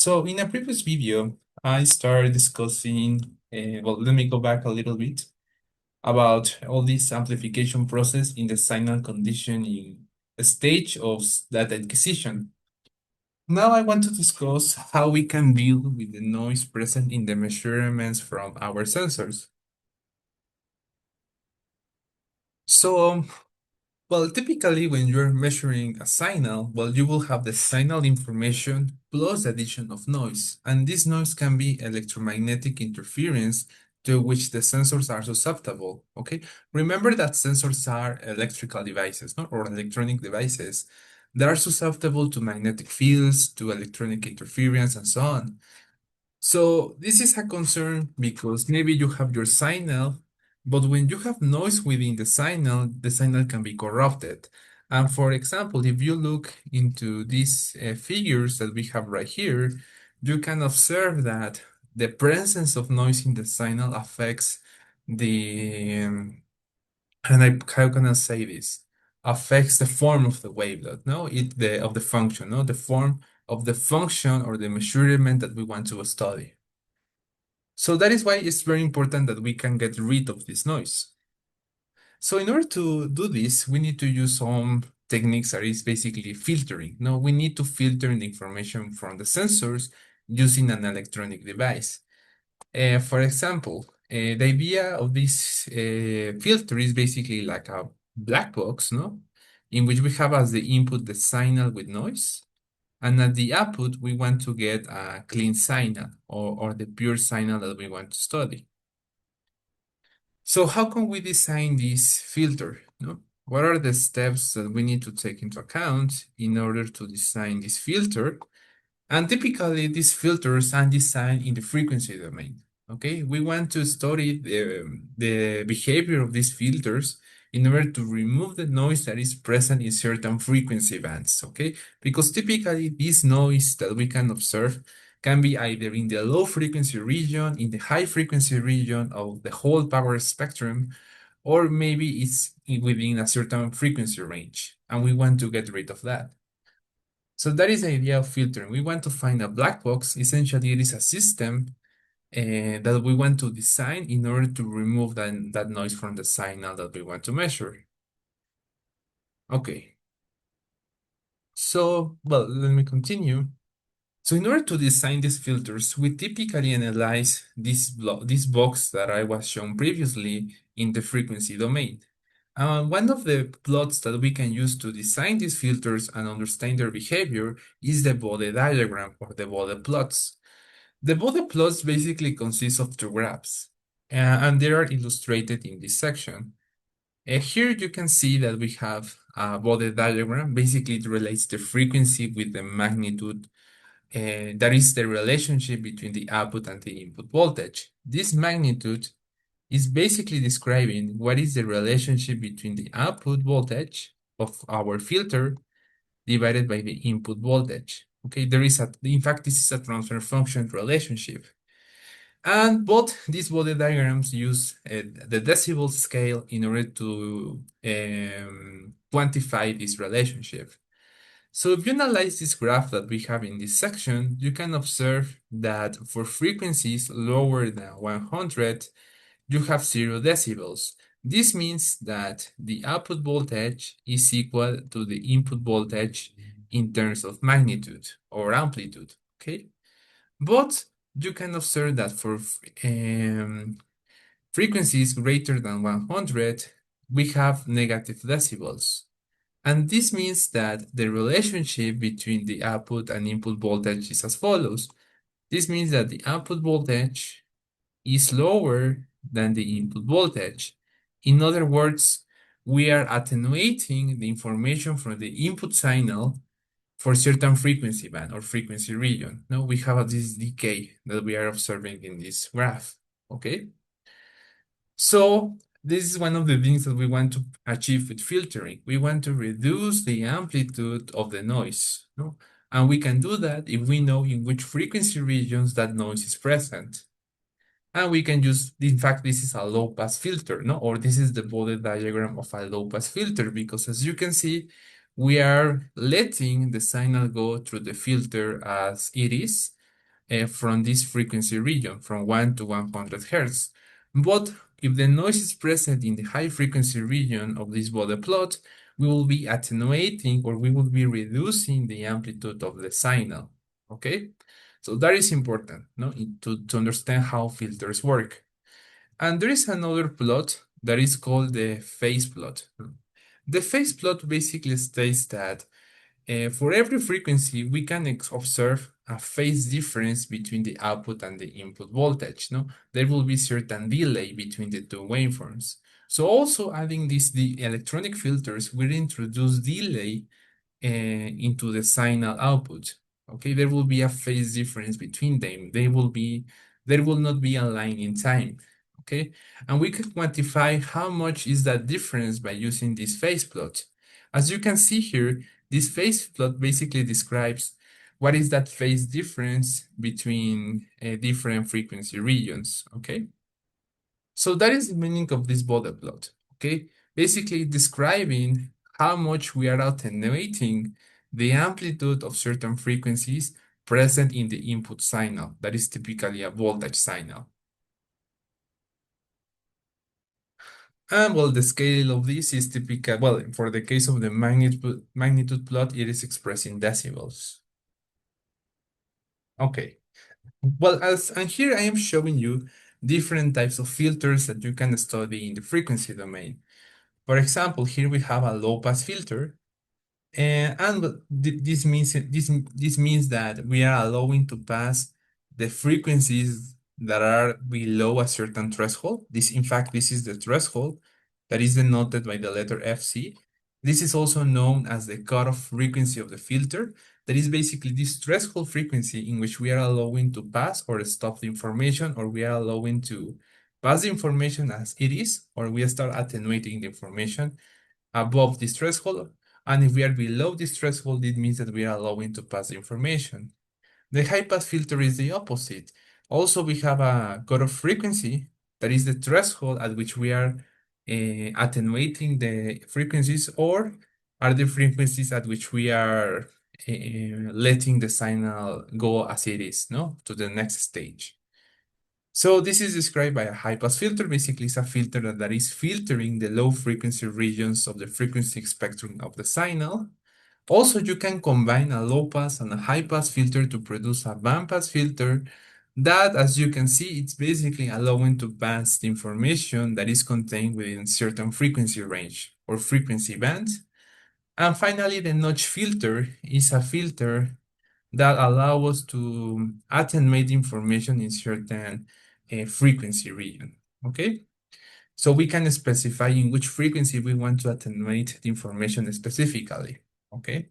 So in a previous video, I started discussing, let me go back a little bit about all this amplification process in the signal conditioning stage of data acquisition. Now I want to discuss how we can deal with the noise present in the measurements from our sensors. So typically when you're measuring a signal, you will have the signal information plus the addition of noise. And this noise can be electromagnetic interference to which the sensors are susceptible, okay? Remember that sensors are electrical devices, no? Or electronic devices that are susceptible to magnetic fields, to electronic interference, and so on. So this is a concern because maybe you have your signal, but when you have noise within the signal can be corrupted. And for example, if you look into these figures that we have right here, you can observe that the presence of noise in the signal affects the, how can I say this? Affects the form of the wavelet, no? Of the function, no? The form of the function or the measurement that we want to study. So that is why it's very important that we can get rid of this noise. So in order to do this, we need to use some techniques that is basically filtering. No, we need to filter the information from the sensors using an electronic device. For example, the idea of this filter is basically like a black box, no? In which we have as the input the signal with noise. And at the output, we want to get a clean signal or the pure signal that we want to study. So how can we design this filter? No? What are the steps that we need to take into account in order to design this filter? And typically, these filters are designed in the frequency domain. Okay, we want to study the behavior of these filters in order to remove the noise that is present in certain frequency bands. Okay, because typically this noise that we can observe can be either in the low frequency region, in the high frequency region of the whole power spectrum, or maybe it's within a certain frequency range, and we want to get rid of that. So that is the idea of filtering. We want to find a black box. Essentially, it is a system that we want to design in order to remove that noise from the signal that we want to measure. Okay. So, let me continue. So in order to design these filters, we typically analyze this box that I was shown previously in the frequency domain. One of the plots that we can use to design these filters and understand their behavior is the Bode diagram or the Bode plots. The Bode plots basically consist of two graphs, and they are illustrated in this section. Here you can see that we have a Bode diagram. Basically, it relates the frequency with the magnitude. That is the relationship between the output and the input voltage. This magnitude is basically describing what is the relationship between the output voltage of our filter divided by the input voltage. Okay, in fact, this is a transfer function relationship. And both these Bode diagrams use the decibel scale in order to quantify this relationship. So if you analyze this graph that we have in this section, you can observe that for frequencies lower than 100, you have 0 decibels. This means that the output voltage is equal to the input voltage in terms of magnitude or amplitude, okay? But you can observe that for frequencies greater than 100, we have negative decibels. And this means that the relationship between the output and input voltage is as follows. This means that the output voltage is lower than the input voltage. In other words, we are attenuating the information from the input signal for certain frequency band or frequency region. Now we have this decay that we are observing in this graph, okay? So this is one of the things that we want to achieve with filtering. We want to reduce the amplitude of the noise, no? And we can do that if we know in which frequency regions that noise is present. And we can use, in fact, this is a low pass filter, no? Or this is the Bode diagram of a low pass filter, because as you can see, we are letting the signal go through the filter as it is. from this frequency region, from 1 to 100 hertz. But if the noise is present in the high frequency region of this Bode plot, we will be attenuating or we will be reducing the amplitude of the signal. Okay? So that is important, no, to understand how filters work. And there is another plot that is called the phase plot. The phase plot basically states that for every frequency, we can observe a phase difference between the output and the input voltage. No, there will be certain delay between the two waveforms. So also adding the electronic filters will introduce delay into the signal output. Okay, there will be a phase difference between them. There will not be a line in time. Okay, and we can quantify how much is that difference by using this phase plot. As you can see here, this phase plot basically describes what is that phase difference between different frequency regions. Okay, so that is the meaning of this Bode plot. Okay, basically describing how much we are attenuating the amplitude of certain frequencies present in the input signal. That is typically a voltage signal. And well, the scale of this is typical. Well, for the case of the magnitude plot, it is expressed in decibels. Okay. Well, and here I am showing you different types of filters that you can study in the frequency domain. For example, here we have a low pass filter. This means that we are allowing to pass the frequencies that are below a certain threshold. In fact, this is the threshold that is denoted by the letter FC. This is also known as the cutoff frequency of the filter. That is basically this threshold frequency in which we are allowing to pass or stop the information, or we are allowing to pass the information as it is, or we start attenuating the information above this threshold. And if we are below this threshold, it means that we are allowing to pass the information. The high pass filter is the opposite. Also, we have a cutoff frequency that is the threshold at which we are attenuating the frequencies, or are the frequencies at which we are letting the signal go as it is, no, to the next stage. So this is described by a high-pass filter. Basically, it's a filter that is filtering the low-frequency regions of the frequency spectrum of the signal. Also, you can combine a low-pass and a high-pass filter to produce a band-pass filter that, as you can see, it's basically allowing to pass the information that is contained within certain frequency range or frequency band. And finally, the notch filter is a filter that allow us to attenuate information in certain frequency region, okay? So we can specify in which frequency we want to attenuate the information specifically, okay?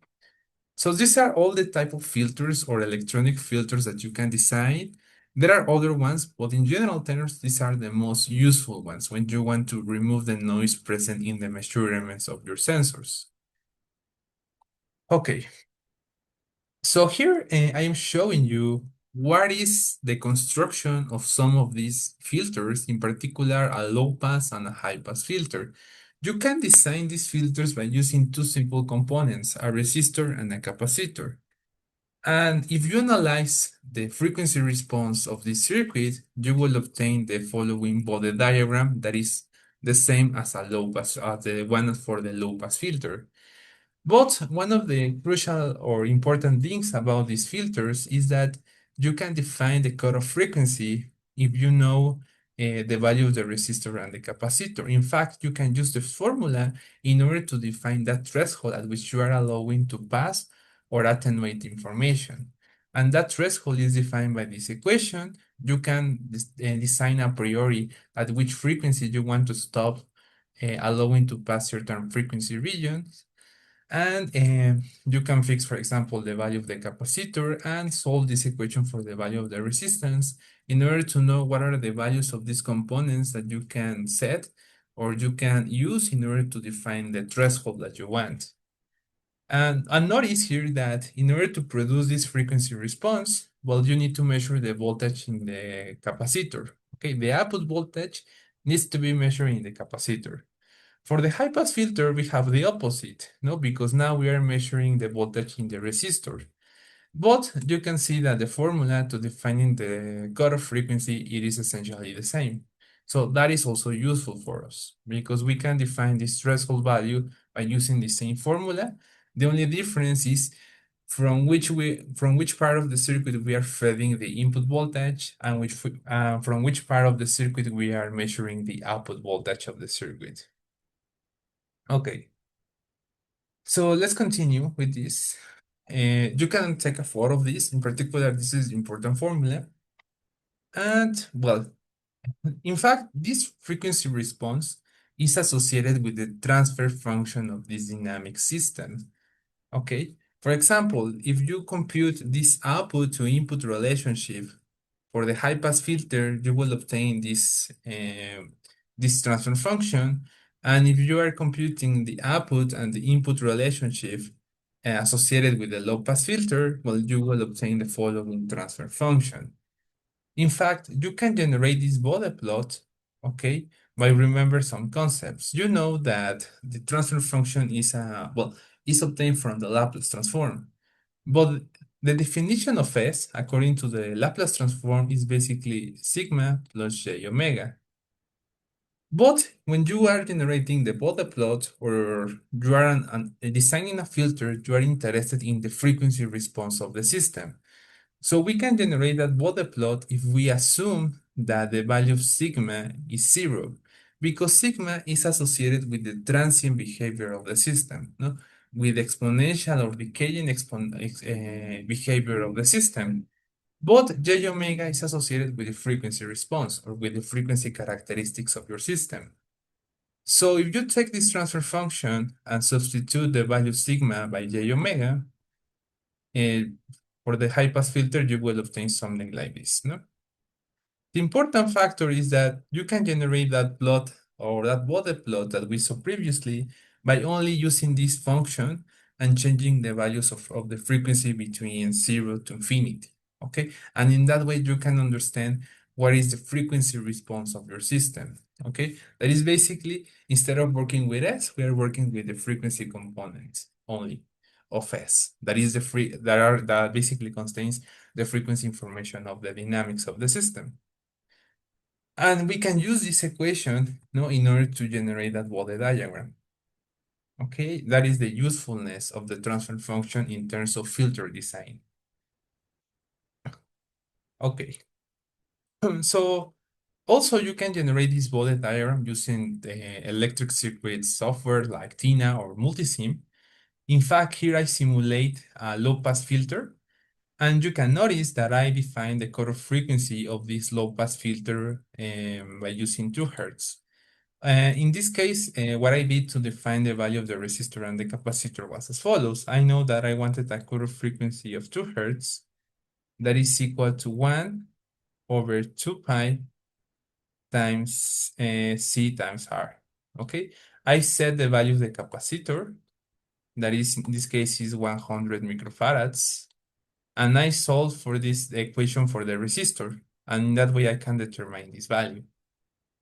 So these are all the type of filters or electronic filters that you can design. There are other ones, but in general terms, these are the most useful ones when you want to remove the noise present in the measurements of your sensors. Okay, so here I am showing you what is the construction of some of these filters, in particular a low pass and a high pass filter. You can design these filters by using two simple components, a resistor and a capacitor. And if you analyze the frequency response of this circuit, you will obtain the following Bode diagram that is the same as a low pass, the one for the low pass filter. But one of the crucial or important things about these filters is that you can define the cutoff frequency if you know the value of the resistor and the capacitor. In fact, you can use the formula in order to define that threshold at which you are allowing to pass or attenuate information. And that threshold is defined by this equation. You can design a priori at which frequency you want to stop allowing to pass certain frequency regions. And you can fix, for example, the value of the capacitor and solve this equation for the value of the resistance in order to know what are the values of these components that you can set or you can use in order to define the threshold that you want. And notice here that in order to produce this frequency response, well, you need to measure the voltage in the capacitor. Okay, the output voltage needs to be measured in the capacitor. For the high pass filter, we have the opposite, no? Because now we are measuring the voltage in the resistor. But you can see that the formula to defining the cutoff frequency, it is essentially the same. So that is also useful for us because we can define this threshold value by using the same formula. The only difference is from which part of the circuit we are feeding the input voltage and from which part of the circuit we are measuring the output voltage of the circuit. Okay, so let's continue with this. You can take a photo of this. In particular, this is important formula. And well, in fact, this frequency response is associated with the transfer function of this dynamic system. Okay. For example, if you compute this output to input relationship for the high pass filter, you will obtain this transfer function. And if you are computing the output and the input relationship associated with the low pass filter, well, you will obtain the following transfer function. In fact, you can generate this Bode plot, okay, by remember some concepts. You know that the transfer function is obtained from the Laplace transform. But the definition of S, according to the Laplace transform, is basically sigma plus j omega. But when you are generating the Bode plot or you are designing a filter, you are interested in the frequency response of the system. So we can generate that Bode plot if we assume that the value of sigma is zero, because sigma is associated with the transient behavior of the system, no? With exponential or decaying behavior of the system. But j omega is associated with the frequency response or with the frequency characteristics of your system. So if you take this transfer function and substitute the value sigma by j omega, uh, for the high pass filter, you will obtain something like this, no? The important factor is that you can generate that plot or that Bode plot that we saw previously by only using this function and changing the values of the frequency between 0 to infinity, okay? And in that way, you can understand what is the frequency response of your system, okay? That is basically, instead of working with S, we are working with the frequency component only of S. That basically contains the frequency information of the dynamics of the system. And we can use this equation, no, in order to generate that Bode diagram. Okay, that is the usefulness of the transfer function in terms of filter design. Okay, so also you can generate this Bode diagram using the electric circuit software like Tina or Multisim. In fact, here I simulate a low-pass filter, and you can notice that I define the cutoff frequency of this low-pass filter by using 2 Hertz. In this case, what I did to define the value of the resistor and the capacitor was as follows. I know that I wanted a cutoff frequency of 2 Hertz that is equal to 1 over 2 pi times C times R. Okay, I set the value of the capacitor, that is in this case is 100 microfarads, and I solve for this equation for the resistor, and in that way I can determine this value.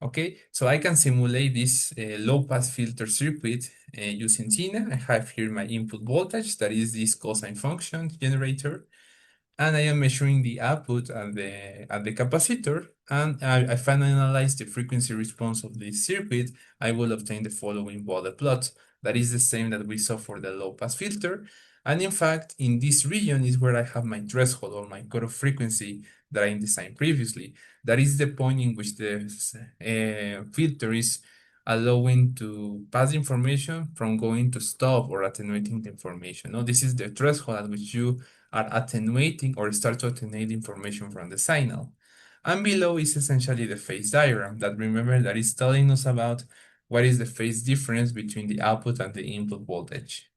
Okay, so I can simulate this low-pass filter circuit using Tina. I have here my input voltage, that is this cosine function generator, and I am measuring the output at the capacitor, and if I analyze the frequency response of this circuit, I will obtain the following Bode plot. That is the same that we saw for the low-pass filter, and in fact, in this region is where I have my threshold or my cutoff frequency that I designed previously. That is the point in which the filter is allowing to pass information from going to stop or attenuating the information. No, this is the threshold at which you are attenuating or start to attenuate information from the signal. And below is essentially the phase diagram that, remember, that is telling us about what is the phase difference between the output and the input voltage.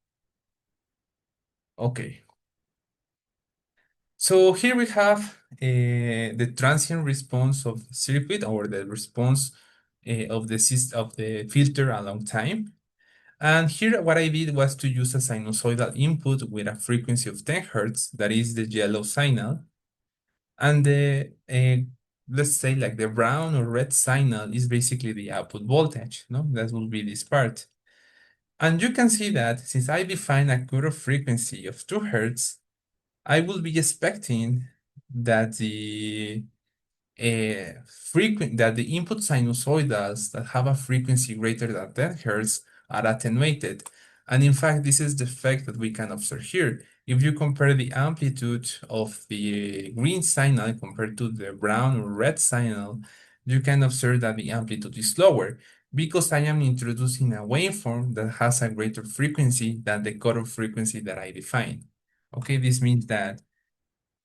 Okay. So here we have the transient response of the circuit or the response of the filter along time. And here what I did was to use a sinusoidal input with a frequency of 10 Hertz, that is the yellow signal. And let's say like the brown or red signal is basically the output voltage, no? That will be this part. And you can see that since I define a cutoff frequency of 2 Hertz, I will be expecting that the that the input sinusoidals that have a frequency greater than 10 Hz are attenuated. And in fact, this is the effect that we can observe here. If you compare the amplitude of the green signal compared to the brown or red signal, you can observe that the amplitude is lower because I am introducing a waveform that has a greater frequency than the cutoff frequency that I define. Okay, this means that,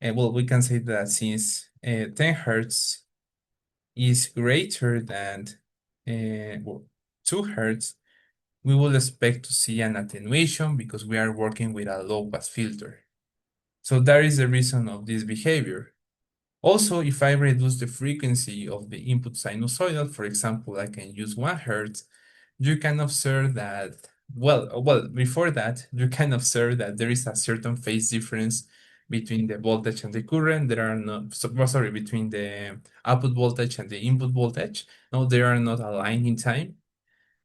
well, we can say that since 10 Hertz is greater than well, 2 Hertz, we will expect to see an attenuation because we are working with a low pass filter. So that is the reason of this behavior. Also, if I reduce the frequency of the input sinusoidal, for example, I can use 1 Hertz, you can observe that, before that, you can observe that there is a certain phase difference between the voltage and the current. There are not, sorry, between the output voltage and the input voltage. No, they are not aligned in time.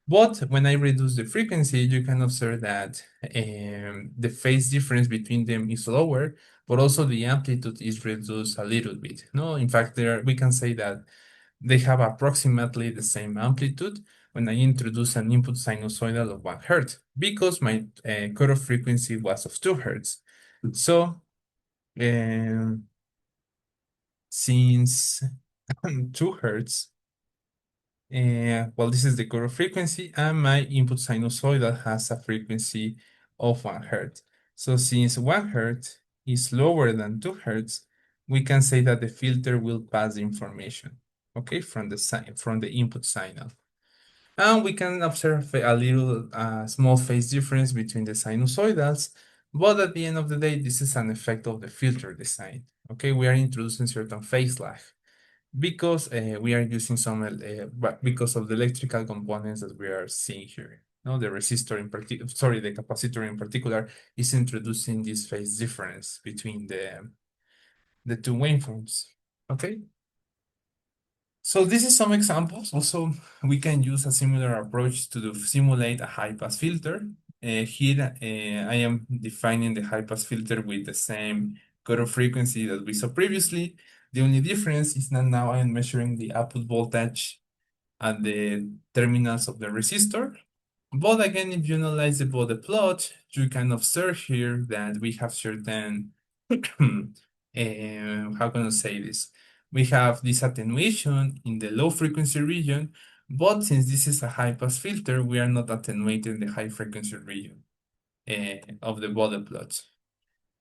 But when I reduce the frequency, you can observe that the phase difference between them is lower, but also the amplitude is reduced a little bit. No, in fact, we can say that they have approximately the same amplitude when I introduce an input sinusoidal of 1 Hertz because my cutoff frequency was of 2 Hertz. So, um, since 2 Hertz, well, this is the cutoff frequency, and my input sinusoidal has a frequency of 1 Hertz. So, since 1 Hertz is lower than 2 Hertz, we can say that the filter will pass the information, okay, from the input signal. And we can observe a little small phase difference between the sinusoidals, but at the end of the day, this is an effect of the filter design. Okay, we are introducing certain phase lag because we are using because of the electrical components that we are seeing here. No, the resistor in particular, sorry, the capacitor in particular is introducing this phase difference between the two waveforms. Okay. So this is some examples. Also, we can use a similar approach to simulate a high-pass filter. Here, I am defining the high-pass filter with the same cutoff frequency that we saw previously. The only difference is that now I am measuring the output voltage at the terminals of the resistor. But again, if you analyze the body plot, you can observe here that we have certain, how can I say this? We have this attenuation in the low frequency region, but since this is a high pass filter, we are not attenuating the high frequency region of the body plot.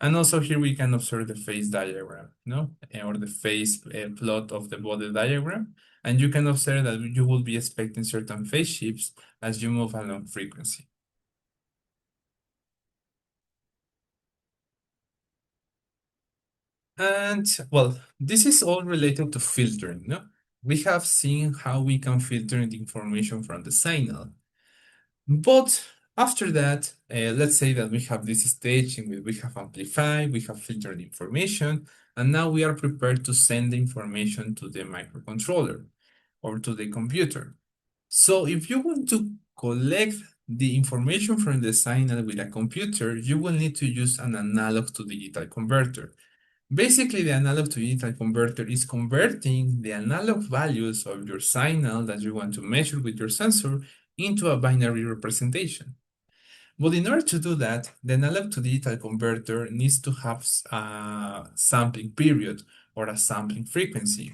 And also here we can observe the phase diagram, no? Or the phase plot of the body diagram. And you can observe that you will be expecting certain phase shifts as you move along frequency. And well, this is all related to filtering, no? We have seen how we can filter the information from the signal. But after that, let's say that we have this stage in which we have amplified, we have filtered information, and now we are prepared to send the information to the microcontroller or to the computer. So if you want to collect the information from the signal with a computer, you will need to use an analog to digital converter. Basically, the analog to digital converter is converting the analog values of your signal that you want to measure with your sensor into a binary representation. But in order to do that, the analog to digital converter needs to have a sampling period or a sampling frequency.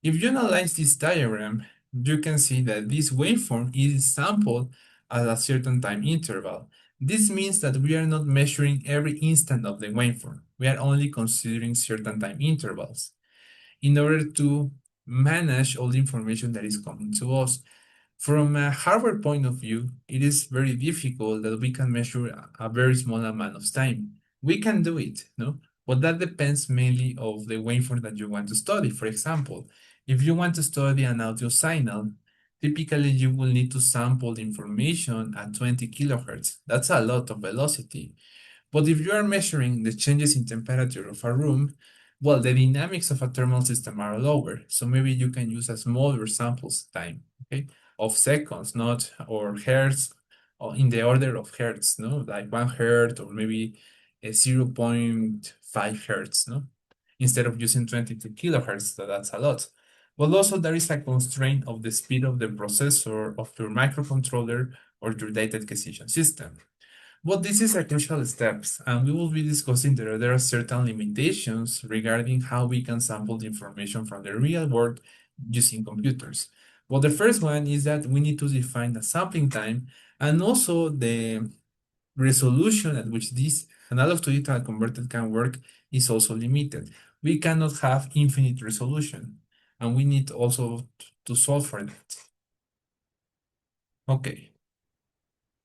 If you analyze this diagram, you can see that this waveform is sampled at a certain time interval. This means that we are not measuring every instant of the waveform. We are only considering certain time intervals in order to manage all the information that is coming to us. From a hardware point of view, it is very difficult that we can measure a very small amount of time. We can do it, no? But that depends mainly of the waveform that you want to study. For example, if you want to study an audio signal, typically you will need to sample the information at 20 kilohertz. That's a lot of velocity. But if you are measuring the changes in temperature of a room, well, the dynamics of a thermal system are lower. So maybe you can use a smaller samples time, okay, of seconds, not or hertz, or in the order of hertz, no, like 1 hertz or maybe 0.5 hertz, no? Instead of using 22 kilohertz, so that's a lot. But also there is a constraint of the speed of the processor of your microcontroller or your data acquisition system. But this is a crucial steps, and we will be discussing that there are certain limitations regarding how we can sample the information from the real world using computers. Well, the first one is that we need to define the sampling time and also the resolution at which this analog to digital converter can work is also limited. We cannot have infinite resolution, and we need also to solve for that. Okay,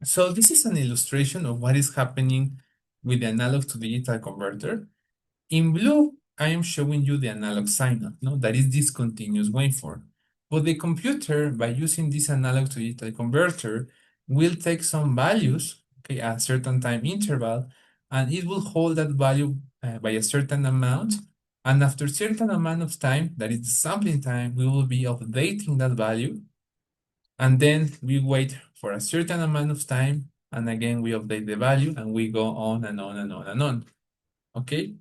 so this is an illustration of what is happening with the analog to digital converter. In blue, I am showing you the analog signal, no? That is this continuous waveform. But the computer, by using this analog to digital converter, will take some values, okay, at a certain time interval, and it will hold that value by a certain amount. And after a certain amount of time, that is the sampling time, we will be updating that value. And then we wait for a certain amount of time, and again, we update the value, and we go on and on and on and on, okay?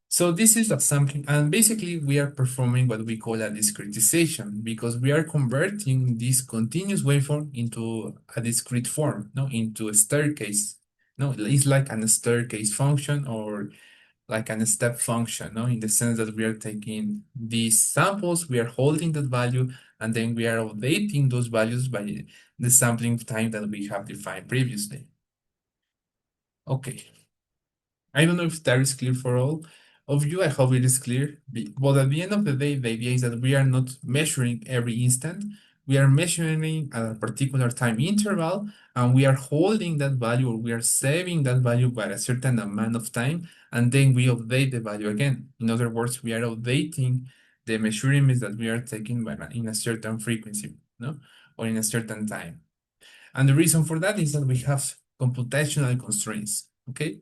So this is a sampling, and basically we are performing what we call a discretization because we are converting this continuous waveform into a discrete form, no, into a staircase. No, it's like a staircase function or like a step function, no, in the sense that we are taking these samples, we are holding that value, and then we are updating those values by the sampling time that we have defined previously. Okay. I don't know if that is clear for all of you. I hope it is clear. But at the end of the day, the idea is that we are not measuring every instant. We are measuring at a particular time interval, and we are holding that value, or we are saving that value by a certain amount of time, and then we update the value again. In other words, we are updating the measurements that we are taking in a certain frequency, no, or in a certain time. And the reason for that is that we have computational constraints. Okay,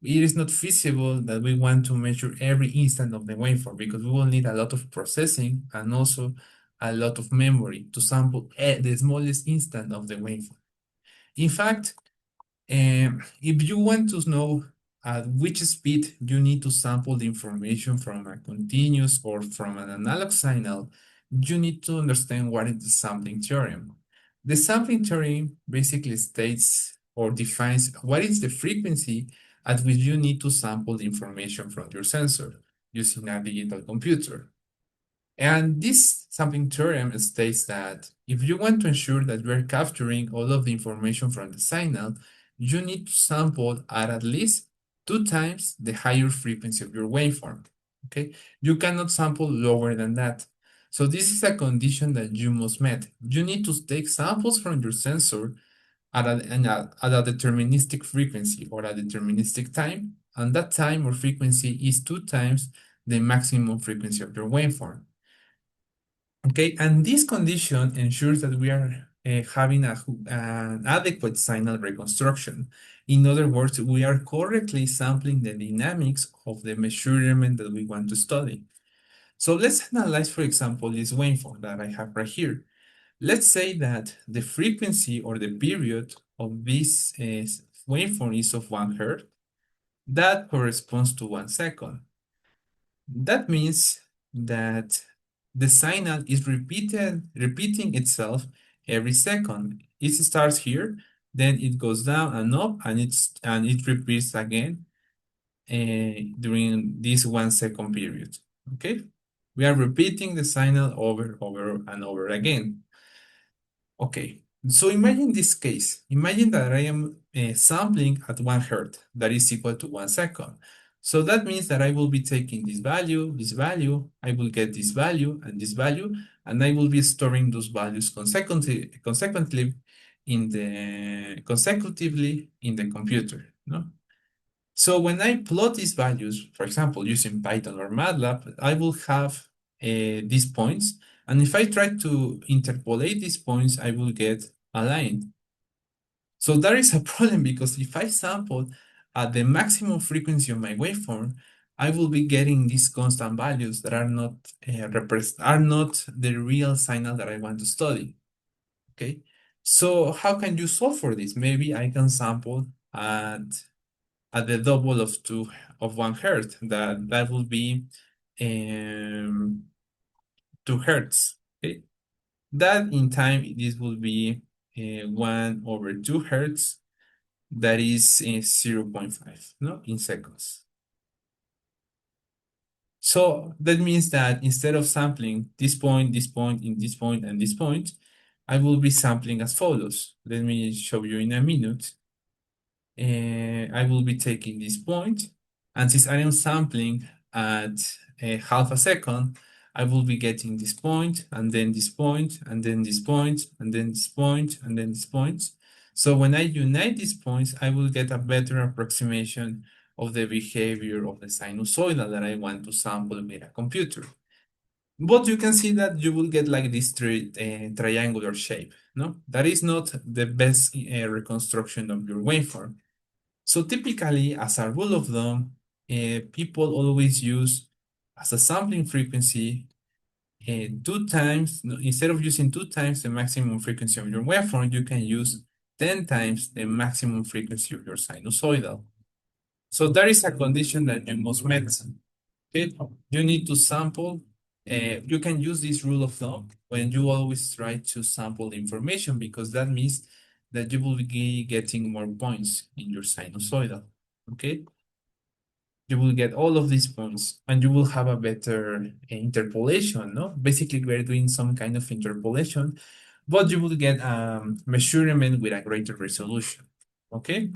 it is not feasible that we want to measure every instant of the waveform because we will need a lot of processing and also a lot of memory to sample the smallest instant of the waveform. In fact, if you want to know at which speed you need to sample the information from a continuous or from an analog signal, you need to understand what is the sampling theorem. The sampling theorem basically states or defines what is the frequency at which you need to sample the information from your sensor using a digital computer. And this sampling theorem states that if you want to ensure that you are capturing all of the information from the signal, you need to sample at least 2 times the higher frequency of your waveform. Okay, you cannot sample lower than that. So this is a condition that you must meet. You need to take samples from your sensor at a deterministic frequency or a deterministic time, and that time or frequency is 2 times the maximum frequency of your waveform. Okay, and this condition ensures that we are having an adequate signal reconstruction. In other words, we are correctly sampling the dynamics of the measurement that we want to study. So let's analyze, for example, this waveform that I have right here. Let's say that the frequency or the period of this waveform is of 1 hertz. That corresponds to 1 second. That means that the signal is repeating itself every second. It starts here, then it goes down and up, and it repeats again during this 1 second period. Okay, we are repeating the signal over and over again. Okay, so imagine this case. Imagine that I am sampling at 1 hertz, that is equal to 1 second. So that means that I will be taking this value, I will get this value, and I will be storing those values consecutively in the computer. No? So when I plot these values, for example, using Python or MATLAB, I will have these points. And if I try to interpolate these points, I will get a line. So there is a problem because if I sample at the maximum frequency of my waveform, I will be getting these constant values that are not the real signal that I want to study. Okay, so how can you solve for this? Maybe I can sample at at the double of 1 hertz. That will be 2 hertz. Okay, that in time this will be 1/2 hertz. That is 0.5, no, in seconds. So that means that instead of sampling this point, in this point, and this point, I will be sampling as follows. Let me show you in a minute. I will be taking this point, and since I am sampling at half a second, I will be getting this point, and then this point, and then this point, and then this point, and then this point. So when I unite these points, I will get a better approximation of the behavior of the sinusoidal that I want to sample with a computer. But you can see that you will get like this triangular shape, no? That is not the best reconstruction of your waveform. So typically, as a rule of thumb, people always use as a sampling frequency 2 times, no, instead of using 2 times the maximum frequency of your waveform, you can use 10 times the maximum frequency of your sinusoidal. So that is a condition that you must meet. Okay? You need to sample. You can use this rule of thumb when you always try to sample the information because that means that you will be getting more points in your sinusoidal. Okay? You will get all of these points and you will have a better interpolation, no? Basically, we're doing some kind of interpolation, but you will get measurement with a greater resolution. Okay?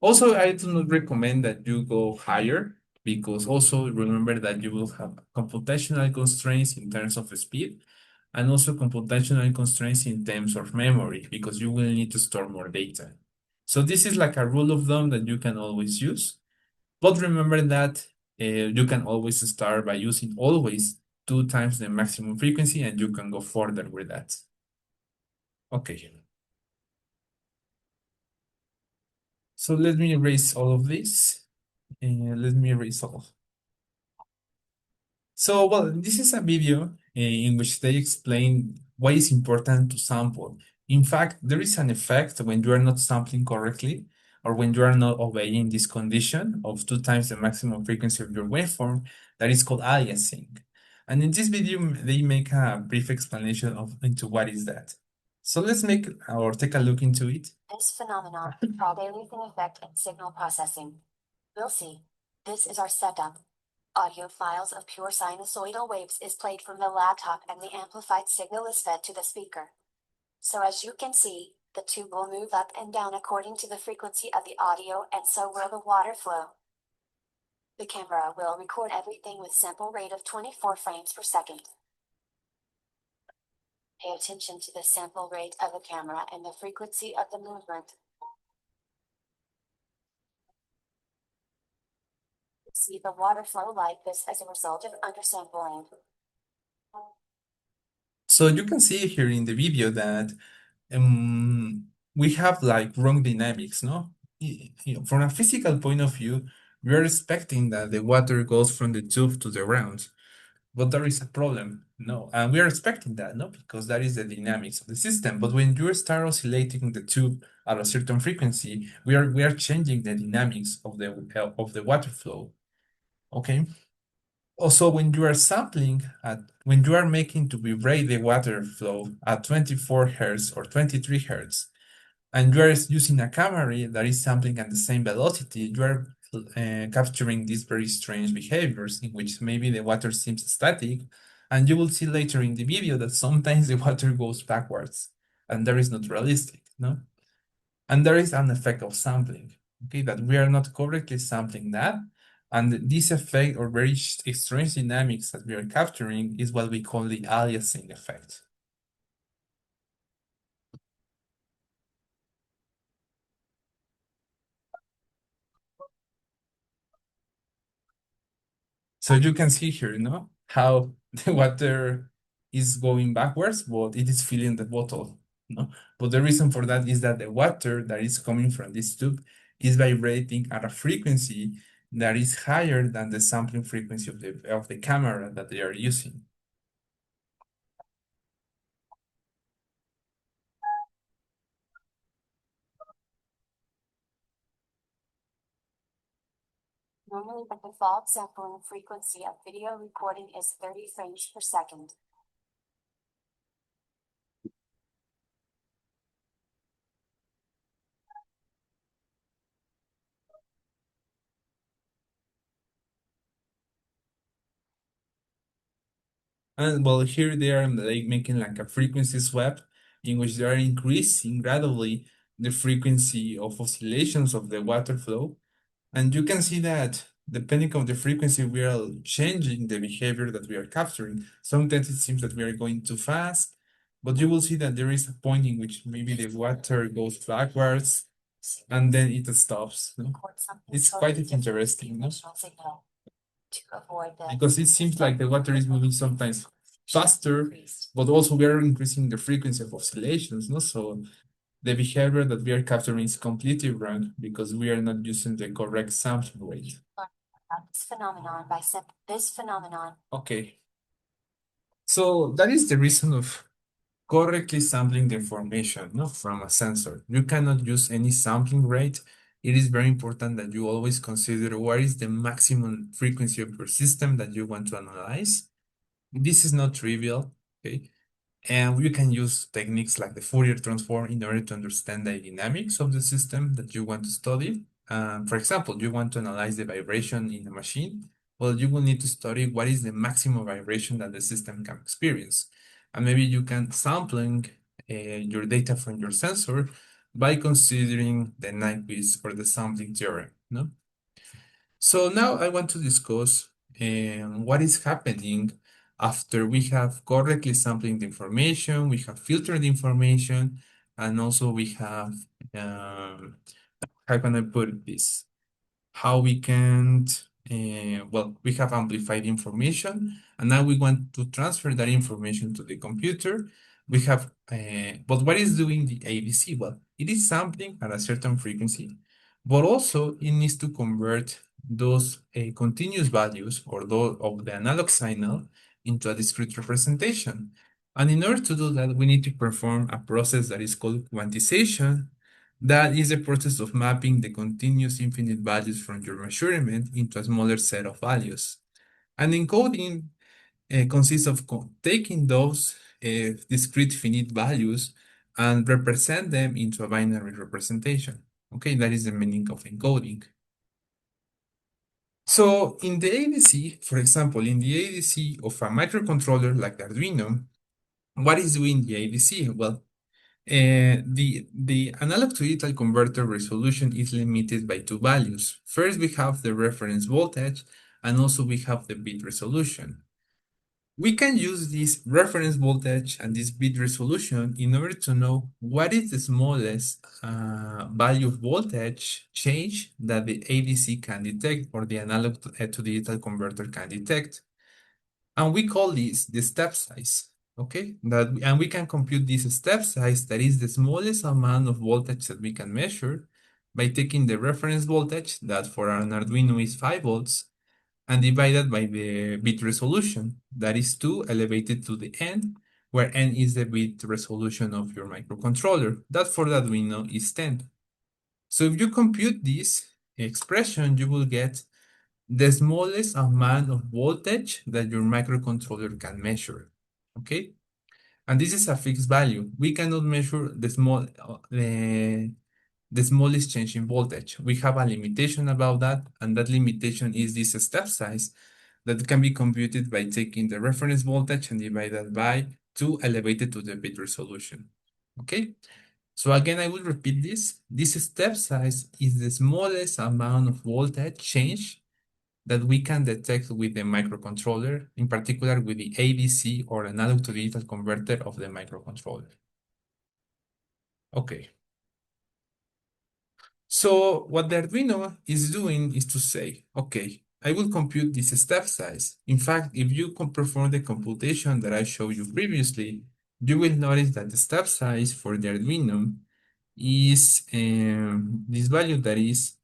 Also, I do not recommend that you go higher because also remember that you will have computational constraints in terms of speed and also computational constraints in terms of memory because you will need to store more data. So this is like a rule of thumb that you can always use. But remember that you can always start by using always 2 times the maximum frequency and you can go further with that. Okay. So let me erase all of this. And let me erase all. So, well, this is a video in which they explain why it's important to sample. In fact, there is an effect when you are not sampling correctly or when you are not obeying this condition of 2 times the maximum frequency of your waveform that is called aliasing. And in this video, they make a brief explanation of into what is that. So let's make or take a look into it. This phenomenon called aliasing effect in signal processing. We'll see. This is our setup. Audio files of pure sinusoidal waves is played from the laptop and the amplified signal is fed to the speaker. So as you can see, the tube will move up and down according to the frequency of the audio and so will the water flow. The camera will record everything with sample rate of 24 frames per second. Pay attention to the sample rate of the camera and the frequency of the movement. See the water flow like this as a result of undersampling. So you can see here in the video that we have like wrong dynamics, no? From a physical point of view, we are expecting that the water goes from the tube to the ground, but there is a problem, no? And we are expecting that, no? Because that is the dynamics of the system. But when you start oscillating the tube at a certain frequency, we are changing the dynamics of the water flow. Okay. Also, when you are sampling when you are making to vibrate the water flow at 24 hertz or 23 hertz, and you are using a camera that is sampling at the same velocity, you are capturing these very strange behaviors in which maybe the water seems static, and you will see later in the video that sometimes the water goes backwards, and that is not realistic, no? And there is an effect of sampling, okay, that we are not correctly sampling that. And this effect or very strange dynamics that we are capturing is what we call the aliasing effect. So you can see here, how the water is going backwards, but it is filling the bottle, no? But the reason for that is that the water that is coming from this tube is vibrating at a frequency that is higher than the sampling frequency of the camera that they are using. Normally, the default sampling frequency of video recording is 30 frames per second. And well, here they are like making like a frequency swap in which they are increasing gradually the frequency of oscillations of the water flow. And you can see that depending on the frequency, we are changing the behavior that we are capturing. Sometimes it seems that we are going too fast, but you will see that there is a point in which maybe the water goes backwards and then it stops. No? Record something It's totally quite different interesting, no? emotional signal. To avoid that, Because it seems like the water is moving sometimes faster, but also we are increasing the frequency of oscillations, no? So the behavior that we are capturing is completely wrong because we are not using the correct sampling rate. about this phenomenon by this phenomenon. Okay, so that is the reason of correctly sampling the information, no, from a sensor. You cannot use any sampling rate. It is very important that you always consider what is the maximum frequency of your system that you want to analyze. This is not trivial, okay? And you can use techniques like the Fourier transform in order to understand the dynamics of the system that you want to study. For example, you want to analyze the vibration in a machine. Well, you will need to study what is the maximum vibration that the system can experience. And maybe you can sampling your data from your sensor by considering the Nyquist or the sampling theorem, no? So now I want to discuss what is happening after we have correctly sampling the information, we have filtered the information, and also we have, how can I put this? How we can, well, we have amplified information, and now we want to transfer that information to the computer. We have, but what is doing the ADC? Well, it is sampling at a certain frequency, but also it needs to convert those continuous values or those of the analog signal into a discrete representation. And in order to do that, we need to perform a process that is called quantization. That is the process of mapping the continuous infinite values from your measurement into a smaller set of values. And encoding consists of taking those discrete finite values and represent them into a binary representation. Okay, that is the meaning of encoding. So in the ADC, for example, in the ADC of a microcontroller like Arduino, what is doing the ADC? Well, the analog to digital converter resolution is limited by two values. First, we have the reference voltage, and also we have the bit resolution. We can use this reference voltage and this bit resolution in order to know what is the smallest value of voltage change that the ADC can detect or the analog to digital converter can detect. And we call this the step size, okay? And we can compute this step size, that is the smallest amount of voltage that we can measure, by taking the reference voltage, that for an Arduino is 5 volts, and divided by the bit resolution, that is 2 elevated to the n, where n is the bit resolution of your microcontroller. That for the Arduino is 10. So if you compute this expression, you will get the smallest amount of voltage that your microcontroller can measure, okay? And this is a fixed value. We cannot measure the smallest change in voltage. We have a limitation about that, and that limitation is this step size that can be computed by taking the reference voltage and divided by 2 elevated to the bit resolution, okay? So again, I will repeat this. This step size is the smallest amount of voltage change that we can detect with the microcontroller, in particular with the ADC or analog to digital converter of the microcontroller. Okay. So what the Arduino is doing is to say, okay, I will compute this step size. In fact, if you can perform the computation that I showed you previously, you will notice that the step size for the Arduino is this value that is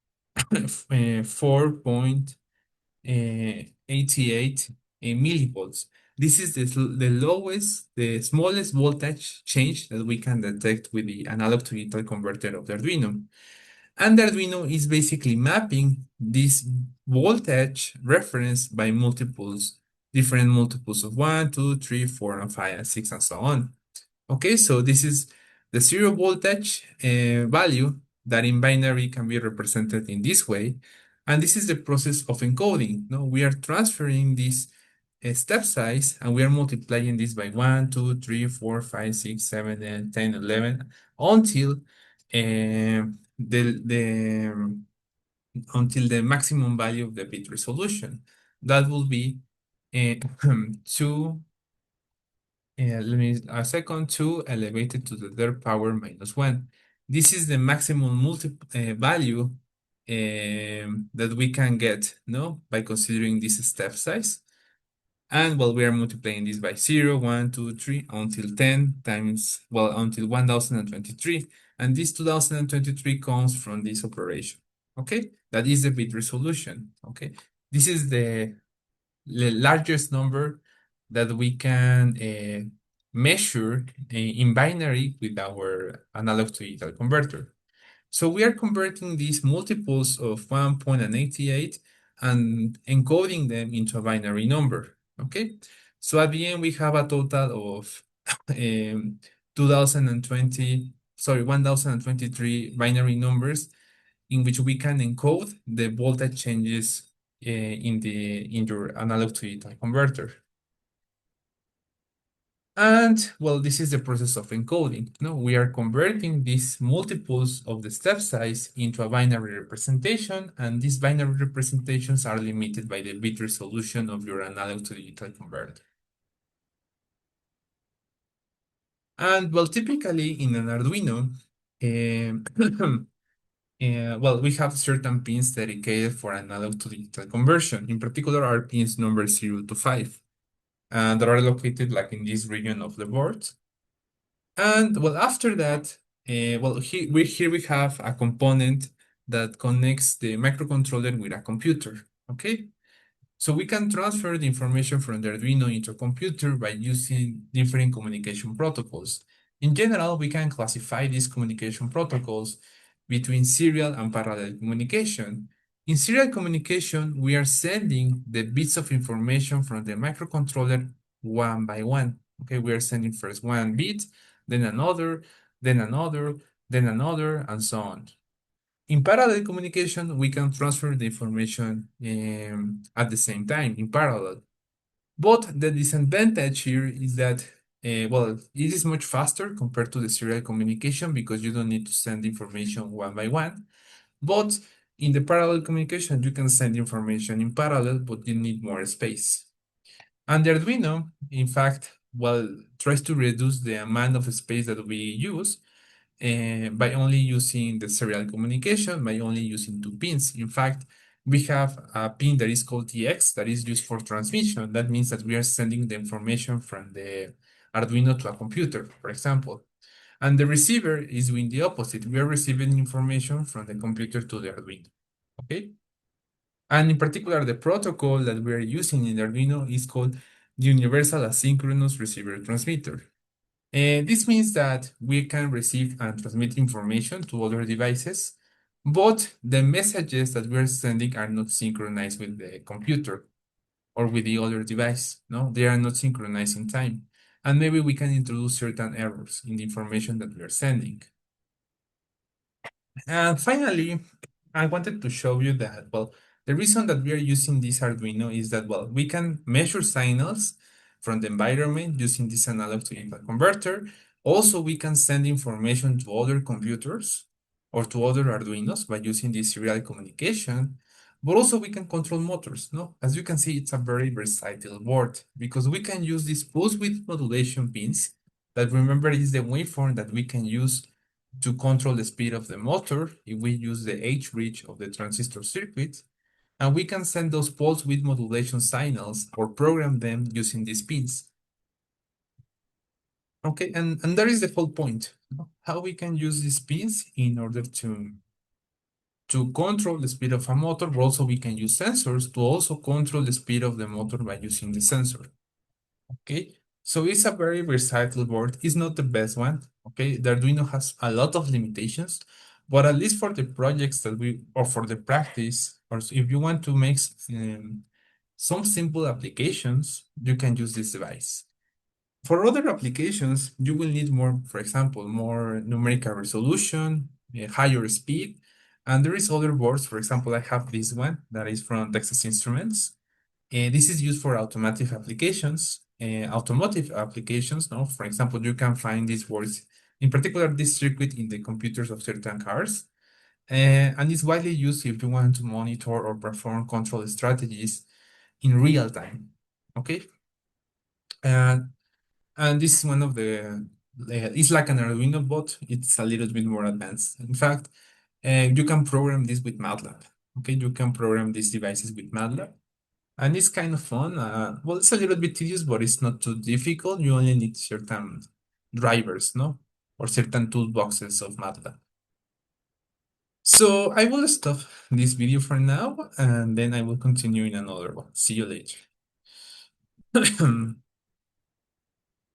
4.88 millivolts. This is the lowest, the smallest voltage change that we can detect with the analog to digital converter of the Arduino. And the Arduino is basically mapping this voltage reference by multiples, different multiples of 1, 2, 3, 4, and 5, and 6, and so on. Okay, so this is the zero voltage value that in binary can be represented in this way. And this is the process of encoding. No, we are transferring this step size and we are multiplying this by 1, 2, 3, 4, 5, 6, 7, 8, 10, 11 until the until the maximum value of the bit resolution. That will be uh, 2 let me a second, 2 elevated to the third power minus 1. This is the maximum value that we can get, no, by considering this step size. And well, we are multiplying this by 0, 1, 2, 3 until 10 times, well, until 1023. And this 2023 comes from this operation. Okay, that is the bit resolution. Okay, this is the largest number that we can measure in binary with our analog to digital converter. So we are converting these multiples of 1.88 and encoding them into a binary number, okay? So at the end, we have a total of 1023 binary numbers in which we can encode the voltage changes in your analog to digital converter. And well, this is the process of encoding. No, we are converting these multiples of the step size into a binary representation, and these binary representations are limited by the bit resolution of your analog to digital converter. And well, typically in an Arduino, well, we have certain pins dedicated for analog to digital conversion. In particular, are pins number 0 to 5, and that are located like in this region of the board. And well, after that, well, here we have a component that connects the microcontroller with a computer, okay? So we can transfer the information from the Arduino into a computer by using different communication protocols. In general, we can classify these communication protocols between serial and parallel communication. In serial communication, we are sending the bits of information from the microcontroller one by one. Okay, we are sending first one bit, then another, then another, then another, and so on. In parallel communication, we can transfer the information at the same time in parallel. But the disadvantage here is that, well, it is much faster compared to the serial communication because you don't need to send information one by one. But in the parallel communication, you can send information in parallel, but you need more space. And the Arduino, in fact, well, tries to reduce the amount of space that we use by only using the serial communication, by only using two pins. In fact, we have a pin that is called TX that is used for transmission. That means that we are sending the information from the Arduino to a computer, for example. And the receiver is doing the opposite. We are receiving information from the computer to the Arduino, okay? And in particular, the protocol that we are using in the Arduino is called the Universal Asynchronous Receiver Transmitter. This means that we can receive and transmit information to other devices, but the messages that we're sending are not synchronized with the computer or with the other device. No, they are not synchronized in time. And maybe we can introduce certain errors in the information that we are sending. And finally, I wanted to show you that, well, the reason that we are using this Arduino is that, well, we can measure signals from the environment using this analog to digital converter. Also, we can send information to other computers or to other Arduinos by using this serial communication. But also we can control motors, no? As you can see, it's a very versatile board because we can use these pulse width modulation pins that, remember, is the waveform that we can use to control the speed of the motor if we use the H-bridge of the transistor circuit, and we can send those pulse width modulation signals or program them using these pins. Okay, and that is the whole point, how we can use these pins in order to control the speed of a motor, but also we can use sensors to also control the speed of the motor by using the sensor. Okay, so it's a very versatile board. It's not the best one. Okay, the Arduino has a lot of limitations, But at least for the projects that or for the practice, or if you want to make some simple applications, you can use this device. For other applications, you will need more, for example, more numerical resolution, a higher speed, and there is other boards. For example, I have this one that is from Texas Instruments. This is used for automotive applications. No, for example, you can find these boards, in particular, this circuit in the computers of certain cars, and it's widely used if you want to monitor or perform control strategies in real time. Okay, and this is one of it's like an Arduino bot. It's a little bit more advanced. In fact, you can program this with MATLAB. Okay, you can program these devices with MATLAB. And it's kind of fun. Well, it's a little bit tedious, but it's not too difficult. You only need certain drivers, no? Or certain toolboxes of MATLAB. So I will stop this video for now, and then I will continue in another one. See you later.